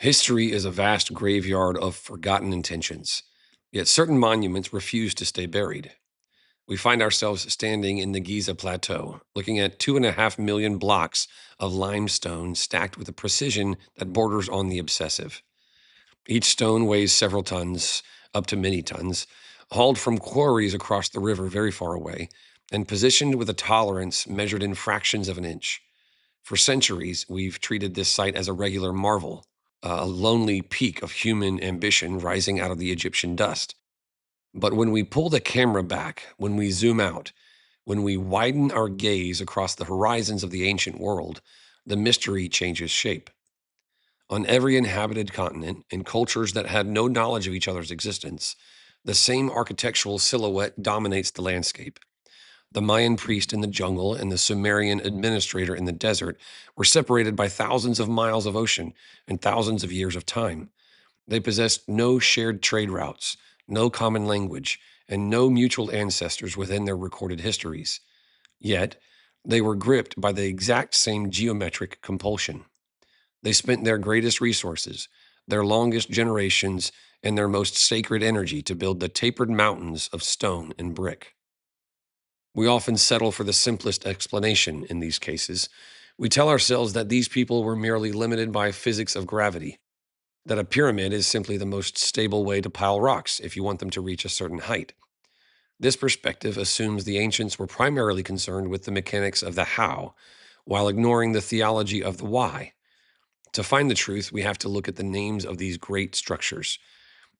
History is a vast graveyard of forgotten intentions, yet certain monuments refuse to stay buried. We find ourselves standing in the Giza plateau, looking at 2.5 million blocks of limestone stacked with a precision that borders on the obsessive. Each stone weighs several tons, up to many tons, hauled from quarries across the river very far away, and positioned with a tolerance measured in fractions of an inch. For centuries, we've treated this site as a regular marvel, a lonely peak of human ambition rising out of the Egyptian dust. But when we pull the camera back, when we zoom out, when we widen our gaze across the horizons of the ancient world, the mystery changes shape. On every inhabited continent, in cultures that had no knowledge of each other's existence, the same architectural silhouette dominates the landscape. The Mayan priest in the jungle and the Sumerian administrator in the desert were separated by thousands of miles of ocean and thousands of years of time. They possessed no shared trade routes, no common language, and no mutual ancestors within their recorded histories. Yet, they were gripped by the exact same geometric compulsion. They spent their greatest resources, their longest generations, and their most sacred energy to build the tapered mountains of stone and brick. We often settle for the simplest explanation in these cases. We tell ourselves that these people were merely limited by physics of gravity, that a pyramid is simply the most stable way to pile rocks if you want them to reach a certain height. This perspective assumes the ancients were primarily concerned with the mechanics of the how, while ignoring the theology of the why. To find the truth, we have to look at the names of these great structures.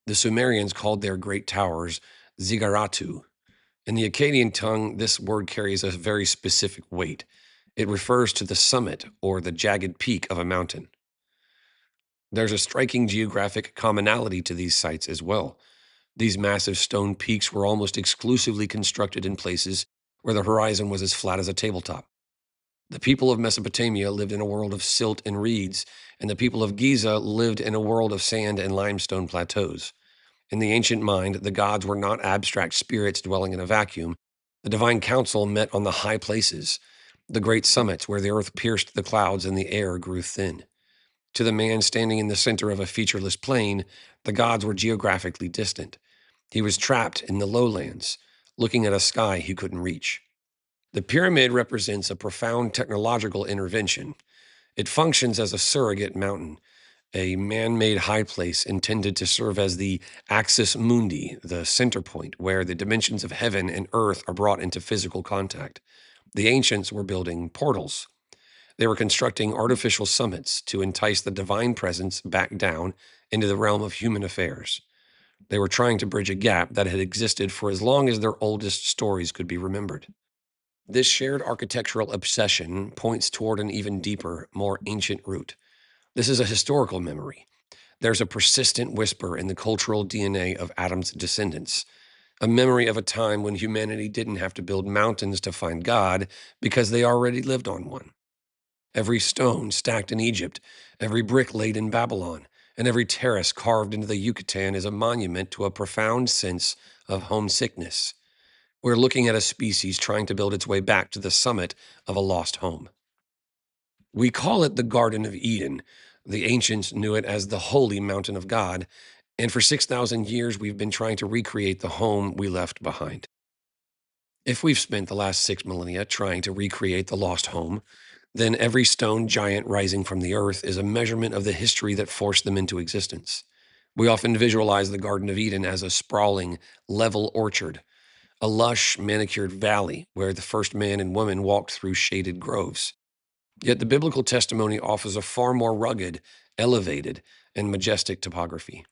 The Sumerians called their great towers Ziggarratu. In the Akkadian tongue, this word carries a very specific weight. It refers to the summit or the jagged peak of a mountain. There's a striking geographic commonality to these sites as well. These massive stone peaks were almost exclusively constructed in places where the horizon was as flat as a tabletop. The people of Mesopotamia lived in a world of silt and reeds, and the people of Giza lived in a world of sand and limestone plateaus. In the ancient mind, the gods were not abstract spirits dwelling in a vacuum. The divine council met on the high places, the great summits where the earth pierced the clouds and the air grew thin. To the man standing in the center of a featureless plain, the gods were geographically distant. He was trapped in the lowlands, looking at a sky he couldn't reach. The pyramid represents a profound technological intervention. It functions as a surrogate mountain, a man made high place intended to serve as the axis mundi, the center point where the dimensions of heaven and earth are brought into physical contact. The ancients were building portals. They were constructing artificial summits to entice the divine presence back down into the realm of human affairs. They were trying to bridge a gap that had existed for as long as their oldest stories could be remembered. This shared architectural obsession points toward an even deeper, more ancient root. This is a historical memory. There's a persistent whisper in the cultural DNA of Adam's descendants, a memory of a time when humanity didn't have to build mountains to find God because they already lived on one. Every stone stacked in Egypt, every brick laid in Babylon, and every terrace carved into the Yucatan is a monument to a profound sense of homesickness. We're looking at a species trying to build its way back to the summit of a lost home. We call it the Garden of Eden. The ancients knew it as the holy mountain of God, and for 6,000 years we've been trying to recreate the home we left behind. If we've spent the last 6 millennia trying to recreate the lost home, then every stone giant rising from the earth is a measurement of the history that forced them into existence. We often visualize the Garden of Eden as a sprawling, level orchard, a lush, manicured valley where the first man and woman walked through shaded groves. Yet the biblical testimony offers a far more rugged, elevated, and majestic topography.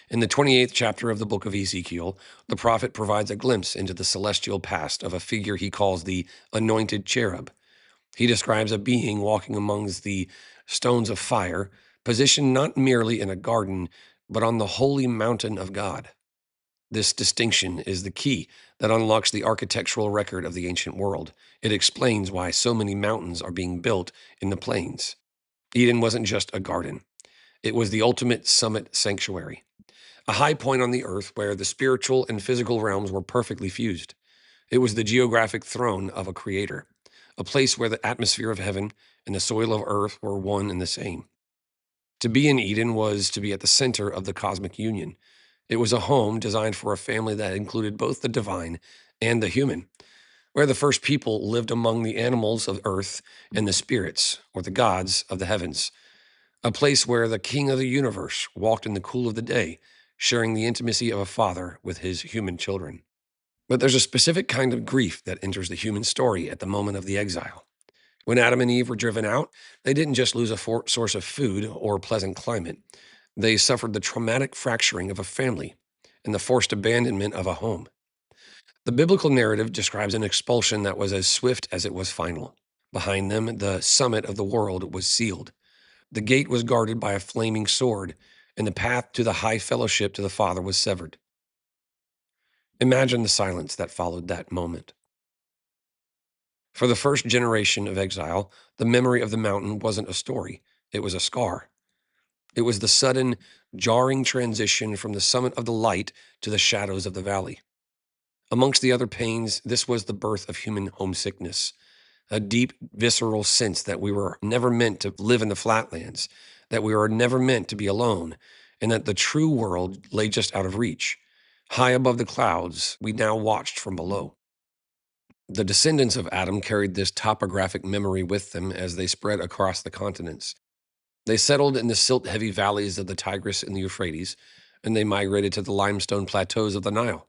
In the 28th chapter of the book of Ezekiel, the prophet provides a glimpse into the celestial past of a figure he calls the anointed cherub. He describes a being walking amongst the stones of fire, positioned not merely in a garden, but on the holy mountain of God. This distinction is the key that unlocks the architectural record of the ancient world. It explains why so many mountains are being built in the plains. Eden wasn't just a garden, it was the ultimate summit sanctuary, a high point on the earth where the spiritual and physical realms were perfectly fused. It was the geographic throne of a creator, a place where the atmosphere of heaven and the soil of earth were one and the same. To be in Eden was to be at the center of the cosmic union. It was a home designed for a family that included both the divine and the human, where the first people lived among the animals of earth and the spirits, or the gods of the heavens, a place where the king of the universe walked in the cool of the day, sharing the intimacy of a father with his human children. But there's a specific kind of grief that enters the human story at the moment of the exile. When Adam and Eve were driven out, they didn't just lose a source of food or pleasant climate. They suffered the traumatic fracturing of a family and the forced abandonment of a home. The biblical narrative describes an expulsion that was as swift as it was final. Behind them, the summit of the world was sealed. The gate was guarded by a flaming sword, and the path to the high fellowship to the Father was severed. Imagine the silence that followed that moment. For the first generation of exile, the memory of the mountain wasn't a story, it was a scar. It was the sudden, jarring transition from the summit of the light to the shadows of the valley. Amongst the other pains, this was the birth of human homesickness, a deep, visceral sense that we were never meant to live in the flatlands, that we were never meant to be alone, and that the true world lay just out of reach. High above the clouds, we now watched from below. The descendants of Adam carried this topographic memory with them as they spread across the continents. They settled in the silt-heavy valleys of the Tigris and the Euphrates, and they migrated to the limestone plateaus of the Nile.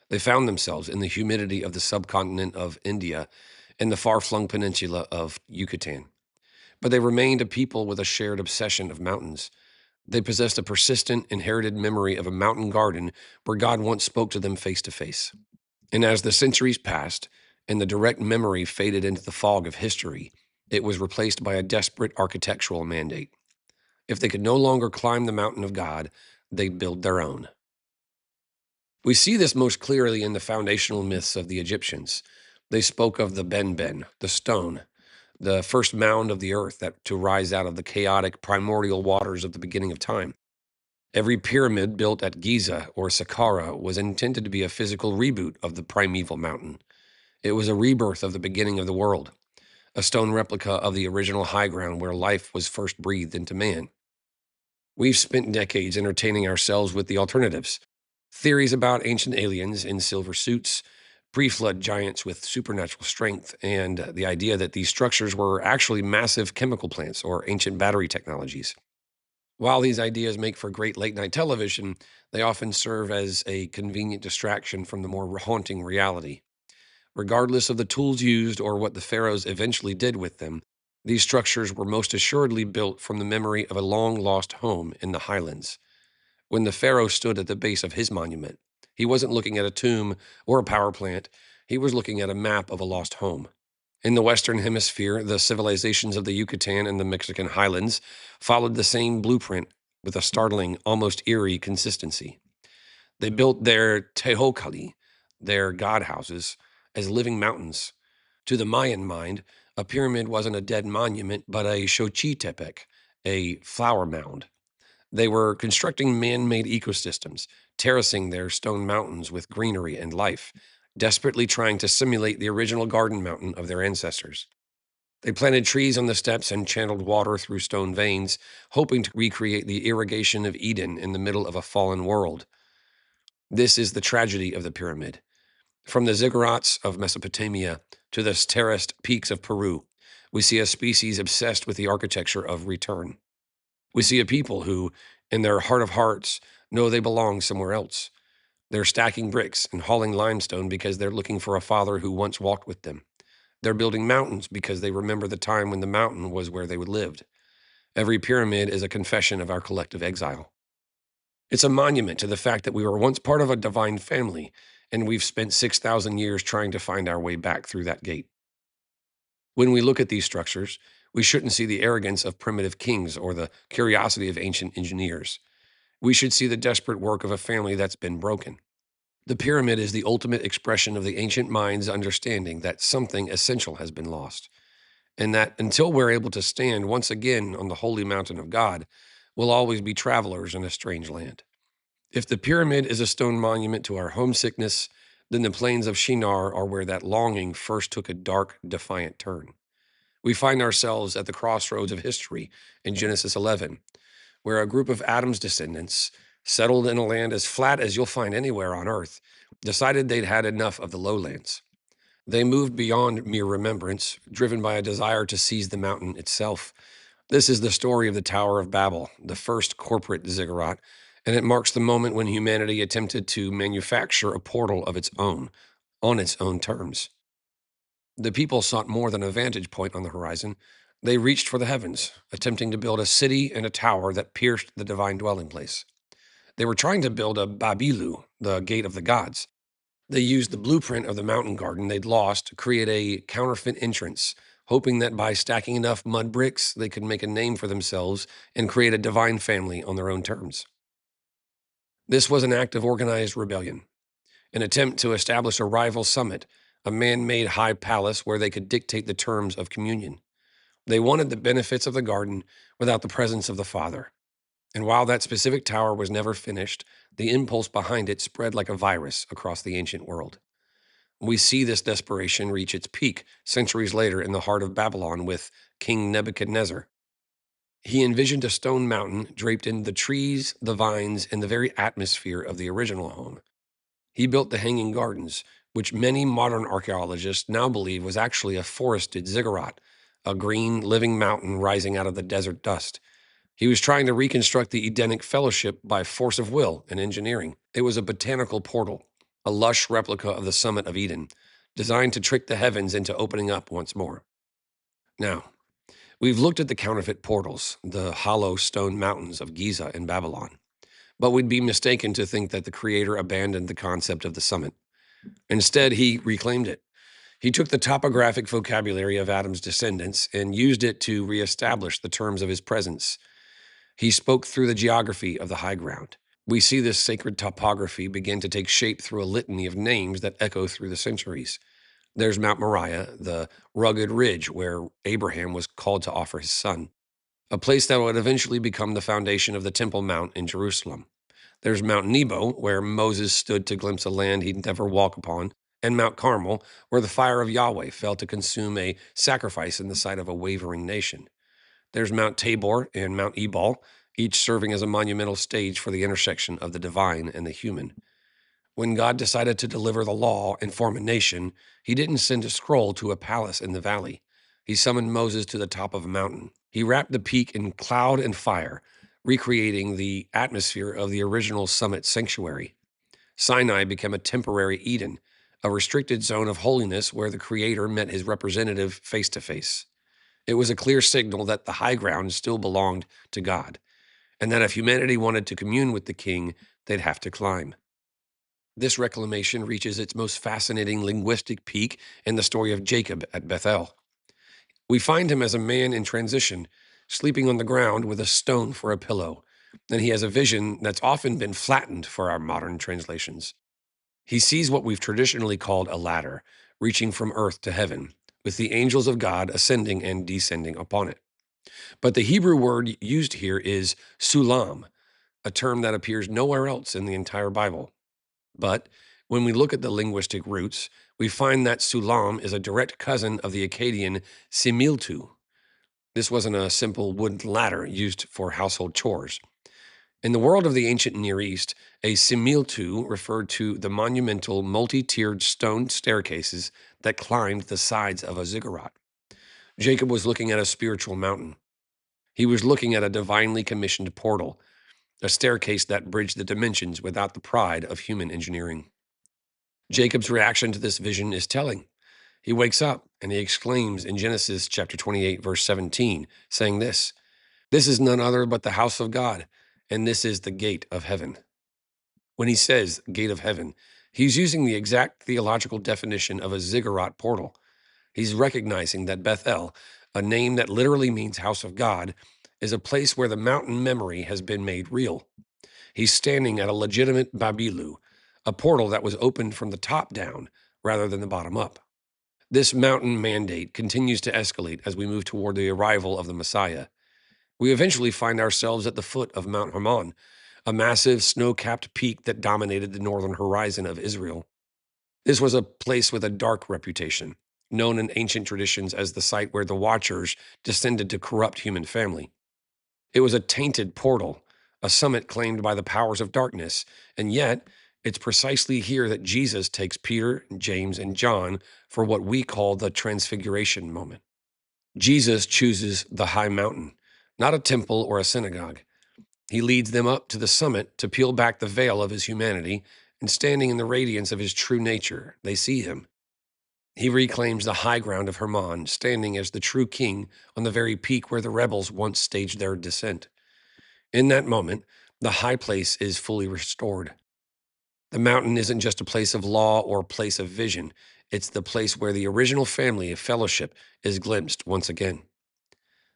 They found themselves in the humidity of the subcontinent of India and the far-flung peninsula of Yucatan. But they remained a people with a shared obsession of mountains. They possessed a persistent, inherited memory of a mountain garden where God once spoke to them face to face. And as the centuries passed and the direct memory faded into the fog of history, it was replaced by a desperate architectural mandate. If they could no longer climb the mountain of God, they'd build their own. We see this most clearly in the foundational myths of the Egyptians. They spoke of the benben, the stone, the first mound of the earth that to rise out of the chaotic primordial waters of the beginning of time. Every pyramid built at Giza or Saqqara was intended to be a physical reboot of the primeval mountain. It was a rebirth of the beginning of the world, a stone replica of the original high ground where life was first breathed into man. We've spent decades entertaining ourselves with the alternatives. Theories about ancient aliens in silver suits, pre-flood giants with supernatural strength, and the idea that these structures were actually massive chemical plants or ancient battery technologies. While these ideas make for great late-night television, they often serve as a convenient distraction from the more haunting reality. Regardless of the tools used or what the pharaohs eventually did with them, these structures were most assuredly built from the memory of a long lost home in the highlands. When the pharaoh stood at the base of his monument, he wasn't looking at a tomb or a power plant, he was looking at a map of a lost home. In the Western Hemisphere, the civilizations of the Yucatan and the Mexican highlands followed the same blueprint with a startling, almost eerie consistency. They built their teocalli, their god houses, as living mountains. To the Mayan mind, a pyramid wasn't a dead monument, but a xochitepec, a flower mound. They were constructing man made ecosystems, terracing their stone mountains with greenery and life, desperately trying to simulate the original garden mountain of their ancestors. They planted trees on the steps and channeled water through stone veins, hoping to recreate the irrigation of Eden in the middle of a fallen world. This is the tragedy of the pyramid. From the ziggurats of Mesopotamia to the terraced peaks of Peru, we see a species obsessed with the architecture of return. We see a people who, in their heart of hearts, know they belong somewhere else. They're stacking bricks and hauling limestone because they're looking for a father who once walked with them. They're building mountains because they remember the time when the mountain was where they lived. Every pyramid is a confession of our collective exile. It's a monument to the fact that we were once part of a divine family, and we've spent 6,000 years trying to find our way back through that gate. When we look at these structures, we shouldn't see the arrogance of primitive kings or the curiosity of ancient engineers. We should see the desperate work of a family that's been broken. The pyramid is the ultimate expression of the ancient mind's understanding that something essential has been lost, and that until we're able to stand once again on the holy mountain of God, we'll always be travelers in a strange land. If the pyramid is a stone monument to our homesickness, then the plains of Shinar are where that longing first took a dark, defiant turn. We find ourselves at the crossroads of history in Genesis 11. where a group of Adam's descendants, settled in a land as flat as you'll find anywhere on Earth, decided they'd had enough of the lowlands. They moved beyond mere remembrance, driven by a desire to seize the mountain itself. This is the story of the Tower of Babel, the first corporate ziggurat, and it marks the moment when humanity attempted to manufacture a portal of its own, on its own terms. The people sought more than a vantage point on the horizon. They reached for the heavens, attempting to build a city and a tower that pierced the divine dwelling place. They were trying to build a Babilu, the gate of the gods. They used the blueprint of the mountain garden they'd lost to create a counterfeit entrance, hoping that by stacking enough mud bricks, they could make a name for themselves and create a divine family on their own terms. This was an act of organized rebellion, an attempt to establish a rival summit, a man made high palace where they could dictate the terms of communion. They wanted the benefits of the garden without the presence of the Father. And while that specific tower was never finished, the impulse behind it spread like a virus across the ancient world. We see this desperation reach its peak centuries later in the heart of Babylon with King Nebuchadnezzar. He envisioned a stone mountain draped in the trees, the vines, and the very atmosphere of the original home. He built the Hanging Gardens, which many modern archaeologists now believe was actually a forested ziggurat, a green, living mountain rising out of the desert dust. He was trying to reconstruct the Edenic fellowship by force of will and engineering. It was a botanical portal, a lush replica of the summit of Eden, designed to trick the heavens into opening up once more. Now, we've looked at the counterfeit portals, the hollow stone mountains of Giza in Babylon, but we'd be mistaken to think that the Creator abandoned the concept of the summit. Instead, he reclaimed it. He took the topographic vocabulary of Adam's descendants and used it to reestablish the terms of his presence. He spoke through the geography of the high ground. We see this sacred topography begin to take shape through a litany of names that echo through the centuries. There's Mount Moriah, the rugged ridge where Abraham was called to offer his son, a place that would eventually become the foundation of the Temple Mount in Jerusalem. There's Mount Nebo, where Moses stood to glimpse a land he'd never walk upon, and Mount Carmel, where the fire of Yahweh fell to consume a sacrifice in the sight of a wavering nation. There's Mount Tabor and Mount Ebal, each serving as a monumental stage for the intersection of the divine and the human. When God decided to deliver the law and form a nation, he didn't send a scroll to a palace in the valley. He summoned Moses to the top of a mountain. He wrapped the peak in cloud and fire, recreating the atmosphere of the original summit sanctuary. Sinai became a temporary Eden, a restricted zone of holiness where the Creator met his representative face to face. It was a clear signal that the high ground still belonged to God, and that if humanity wanted to commune with the king, they'd have to climb. This reclamation reaches its most fascinating linguistic peak in the story of Jacob at Bethel. We find him as a man in transition, sleeping on the ground with a stone for a pillow, and he has a vision that's often been flattened for our modern translations. He sees what we've traditionally called a ladder, reaching from earth to heaven, with the angels of God ascending and descending upon it. But the Hebrew word used here is sulam, a term that appears nowhere else in the entire Bible. But when we look at the linguistic roots, we find that sulam is a direct cousin of the Akkadian similtu. This wasn't a simple wooden ladder used for household chores. In the world of the ancient Near East, a similtu referred to the monumental multi-tiered stone staircases that climbed the sides of a ziggurat. Jacob was looking at a spiritual mountain. He was looking at a divinely commissioned portal, a staircase that bridged the dimensions without the pride of human engineering. Jacob's reaction to this vision is telling. He wakes up and he exclaims in Genesis chapter 28, verse 17, saying this is none other but the house of God, and this is the gate of heaven. When he says gate of heaven, he's using the exact theological definition of a ziggurat portal. He's recognizing that Bethel, a name that literally means house of God, is a place where the mountain memory has been made real. He's standing at a legitimate Babilu, a portal that was opened from the top down rather than the bottom up. This mountain mandate continues to escalate as we move toward the arrival of the Messiah. We eventually find ourselves at the foot of Mount Hermon, a massive snow-capped peak that dominated the northern horizon of Israel. This was a place with a dark reputation, known in ancient traditions as the site where the Watchers descended to corrupt human family. It was a tainted portal, a summit claimed by the powers of darkness, and yet it's precisely here that Jesus takes Peter, James, and John for what we call the transfiguration moment. Jesus chooses the high mountain, not a temple or a synagogue. He leads them up to the summit to peel back the veil of his humanity, and standing in the radiance of his true nature, they see him. He reclaims the high ground of Hermon, standing as the true king on the very peak where the rebels once staged their descent. In that moment, the high place is fully restored. The mountain isn't just a place of law or place of vision. It's the place where the original family of fellowship is glimpsed once again.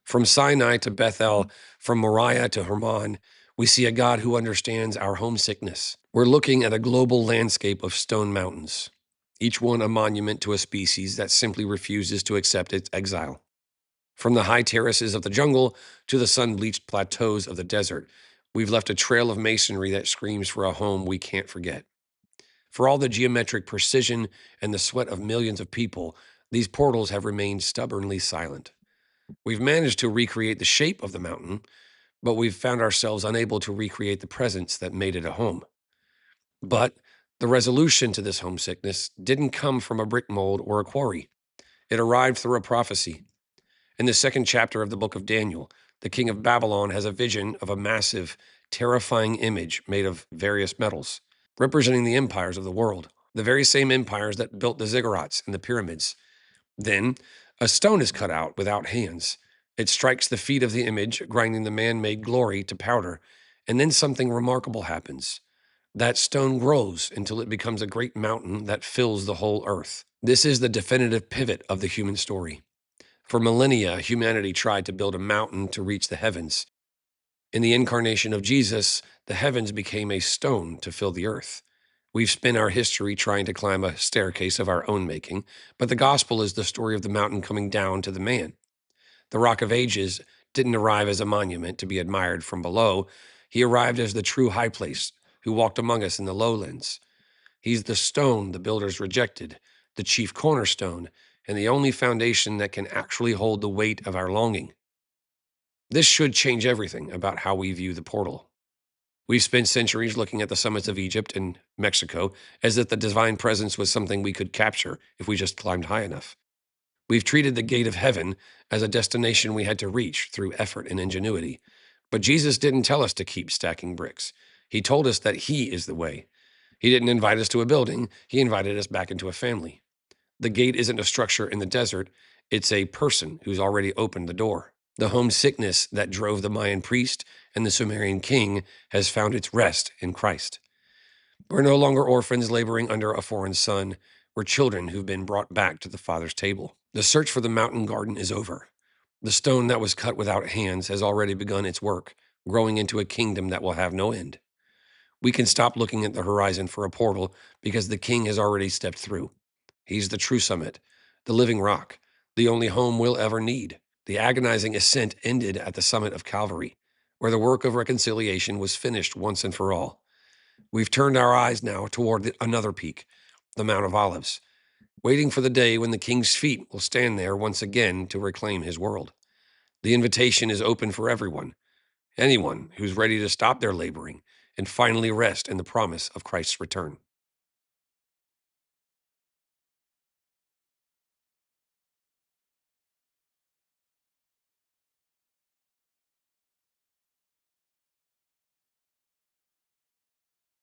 From Sinai to Bethel, from Moriah to Hermon, we see a God who understands our homesickness. We're looking at a global landscape of stone mountains, each one a monument to a species that simply refuses to accept its exile. From the high terraces of the jungle to the sun-bleached plateaus of the desert, we've left a trail of masonry that screams for a home we can't forget. For all the geometric precision and the sweat of millions of people, these portals have remained stubbornly silent. We've managed to recreate the shape of the mountain, but we've found ourselves unable to recreate the presence that made it a home. But the resolution to this homesickness didn't come from a brick mold or a quarry. It arrived through a prophecy. In the second chapter of the book of Daniel, the king of Babylon has a vision of a massive, terrifying image made of various metals, representing the empires of the world, the very same empires that built the ziggurats and the pyramids. Then, a stone is cut out without hands. It strikes the feet of the image, grinding the man-made glory to powder, and then something remarkable happens. That stone grows until it becomes a great mountain that fills the whole earth. This is the definitive pivot of the human story. For millennia, humanity tried to build a mountain to reach the heavens. In the incarnation of Jesus, the heavens became a stone to fill the earth. We've spent our history trying to climb a staircase of our own making, but the gospel is the story of the mountain coming down to the man. The Rock of Ages didn't arrive as a monument to be admired from below. He arrived as the true high place who walked among us in the lowlands. He's the stone the builders rejected, the chief cornerstone, and the only foundation that can actually hold the weight of our longing. This should change everything about how we view the portal. We've spent centuries looking at the summits of Egypt and Mexico as if the divine presence was something we could capture if we just climbed high enough. We've treated the gate of heaven as a destination we had to reach through effort and ingenuity. But Jesus didn't tell us to keep stacking bricks. He told us that He is the way. He didn't invite us to a building. He invited us back into a family. The gate isn't a structure in the desert. It's a person who's already opened the door. The homesickness that drove the Mayan priest and the Sumerian king has found its rest in Christ. We're no longer orphans laboring under a foreign sun. We're children who've been brought back to the Father's table. The search for the mountain garden is over. The stone that was cut without hands has already begun its work, growing into a kingdom that will have no end. We can stop looking at the horizon for a portal because the king has already stepped through. He's the true summit, the living rock, the only home we'll ever need. The agonizing ascent ended at the summit of Calvary, where the work of reconciliation was finished once and for all. We've turned our eyes now toward another peak, the Mount of Olives, waiting for the day when the king's feet will stand there once again to reclaim his world. The invitation is open for everyone, anyone who's ready to stop their laboring and finally rest in the promise of Christ's return.